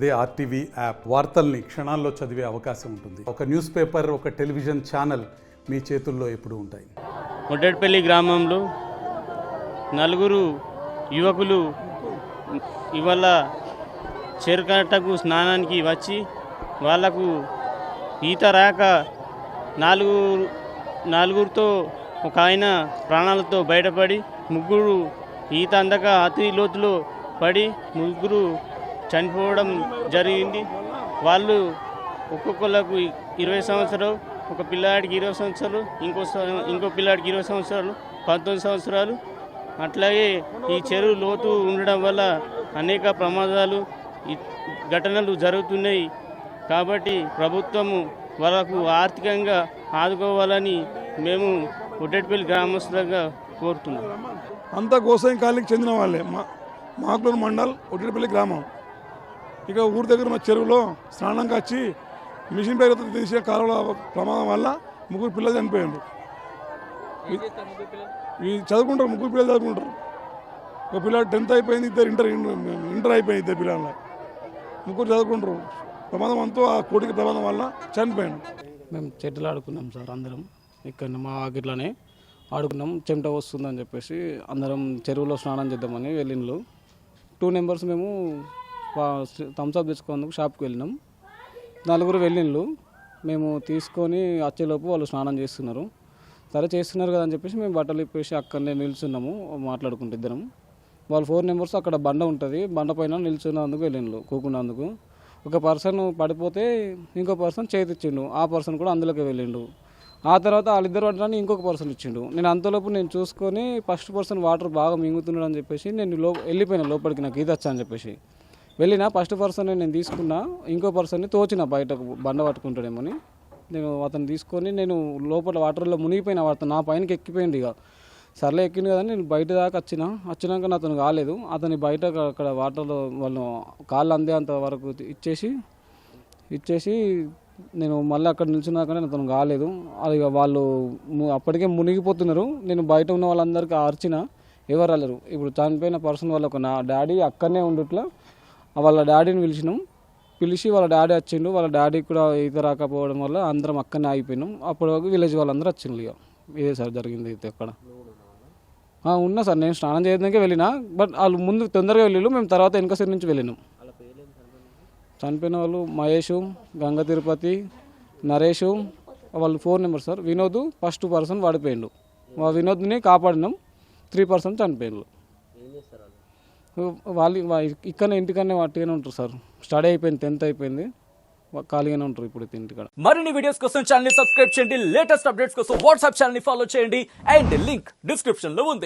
అదే RTV app వార్తల్ని క్షణాల్లో చదివే అవకాశం ఉంటుంది. ఒక న్యూస్ పేపర్, ఒక టెలివిజన్ ఛానల్ మీ చేతుల్లో ఎప్పుడూ ఉంటాయి. ఒడ్డెట్పల్లి గ్రామంలో నలుగురు యువకులు ఇవాళ చెరుకట్టకు స్నానానికి వచ్చి వాళ్లకు ఈత రాక నలుగురితో ఒక ఆయన ప్రాణాలతో బయటపడి ముగ్గురు ఈత అందక అతి లోతులో పడి ముగ్గురు చనిపోవడం జరిగింది. వాళ్ళు ఒక్కొక్కళ్ళకు 20 సంవత్సరాలు, ఒక పిల్లాడికి 20 సంవత్సరాలు, ఇంకో పిల్లాడికి 20 సంవత్సరాలు, 19 సంవత్సరాలు. అట్లాగే ఈ చెరువు లోతు ఉండడం వల్ల అనేక ప్రమాదాలు ఘటనలు జరుగుతున్నాయి. కాబట్టి ప్రభుత్వము వాళ్ళకు ఆర్థికంగా ఆదుకోవాలని మేము ఒడ్డెట్పల్లి గ్రామస్తులుగా కోరుతున్నాం. అంతా గోసాయి కాలనీకి చెందిన వాళ్ళే. మాకులూరు మండల్ ఒడ్డెట్పల్లి గ్రామం. ఇక ఊరి దగ్గర ఉన్న చెరువులో స్నానంకి వచ్చి మిషన్ పేరు తీసే కాలువల ప్రమాదం వల్ల ముగ్గురు పిల్లలు చనిపోయారు. చదువుకుంటారు, ముగ్గురు పిల్లలు చదువుకుంటారు. ఒక పిల్లలు 10th అయిపోయింది, ఇద్దరు ఇంటర్ అయిపోయింది. ఇద్దరు పిల్లలు ముగ్గురు చదువుకుంటారు. ప్రమాదం అంతా ఆ కోటికి ప్రమాదం వల్ల చనిపోయాడు. మేము చెట్లు ఆడుకున్నాం సార్, అందరం ఇక్కడ మా వాకిట్లోనే ఆడుకున్నాం. చెమట వస్తుందని చెప్పేసి అందరం చెరువులో స్నానం చేద్దామని వెళ్ళిండ్రు. 2 members మేము థమ్స్అప్ తెచ్చుకునేందుకు షాప్కి వెళ్ళినాం. 4 వెళ్ళిండ్రు. మేము తీసుకొని వచ్చేలోపు వాళ్ళు స్నానం చేస్తున్నారు. సరే చేస్తున్నారు కదా అని చెప్పేసి మేము బట్టలు ఇప్పేసి అక్కడనే నిల్చున్నాము మాట్లాడుకుంటూ ఇద్దరం. వాళ్ళు 4 members అక్కడ బండ ఉంటుంది, బండ పైన నిల్చున్నందుకు వెళ్ళిండ్రు కూకున్నందుకు. ఒక పర్సన్ పడిపోతే ఇంకో పర్సన్ చేతిచ్చిండు, ఆ పర్సన్ కూడా అందులోకి వెళ్ళిండు. ఆ తర్వాత వాళ్ళిద్దరు పడడానికి ఇంకొక పర్సన్ ఇచ్చిండు. నేను అంతలోపు నేను చూసుకొని ఫస్ట్ పర్సన్ వాటర్ బాగా మింగుతున్నాడు అని చెప్పేసి నేను వెళ్ళిపోయినా లోపలికి, నాకు ఈత వచ్చా అని చెప్పేసి వెళ్ళిన. ఫస్ట్ పర్సన్ నేను తీసుకున్నా, ఇంకో పర్సన్ని తోచిన బయటకు బండ పట్టుకుంటాడేమని. నేను అతను తీసుకొని నేను లోపల వాటర్లో మునిగిపోయినా, అతను నా పైనకి ఎక్కిపోయింది. ఇక సర్లే ఎక్కింది కదా నేను బయట దాకా వచ్చినాక అతను కాలేదు. అతని బయట అక్కడ వాటర్లో వాళ్ళు కాళ్ళు అందేంత వరకు ఇచ్చేసి నేను మళ్ళీ అక్కడ నిల్చున్నాకనే అతను కాలేదు. అది వాళ్ళు అప్పటికే మునిగిపోతున్నారు. నేను బయట ఉన్న వాళ్ళందరికీ అర్చిన, ఎవరు రాలేరు. ఇప్పుడు చనిపోయిన పర్సన్ వాళ్ళ ఒక నా డాడీ అక్కడనే ఉండుట్లా వాళ్ళ డాడీని పిలిచి వాళ్ళ డాడీ వచ్చిండు. వాళ్ళ డాడీకి కూడా ఈత రాకపోవడం వల్ల అందరం అక్కడనే ఆగిపోయినాం. అప్పటి వరకు విలేజ్ వాళ్ళందరూ వచ్చిండ్రు. ఇక ఇదే సార్ జరిగింది అయితే అక్కడ. ఉన్నా సార్, నేను స్నానం చేయడానికే వెళ్ళినా, బట్ వాళ్ళు ముందు తొందరగా వెళ్ళిళ్ళు, మేము తర్వాత వెనక సైడ్ నుంచి వెళ్ళినాం. చనిపోయిన వాళ్ళు మహేషు, గంగ తిరుపతి, నరేషు, వాళ్ళు 4 members సార్. వినోద్ ఫస్ట్ పర్సన్ పడిపోయిండు. వినోద్ని కాపాడినాం. 3 persons చనిపోయిండు. వాళ్ళు ఇక్కడ ఇంటికన్నా వాటిగానే ఉంటారు సార్. స్టడీ అయిపోయింది, 10th అయిపోయింది, ఖాళీగానే ఉంటారు ఇప్పుడు ఇంటికాడ. మరిన్ని వీడియోస్ కోసం ఛానల్ సబ్స్క్రైబ్ చేయండి. లేటెస్ట్ అప్డేట్స్ కోసం వాట్సాప్ ఛానల్ ఫాలో చేయండి. అండ్ లింక్ డిస్క్రిప్షన్ లో ఉంది.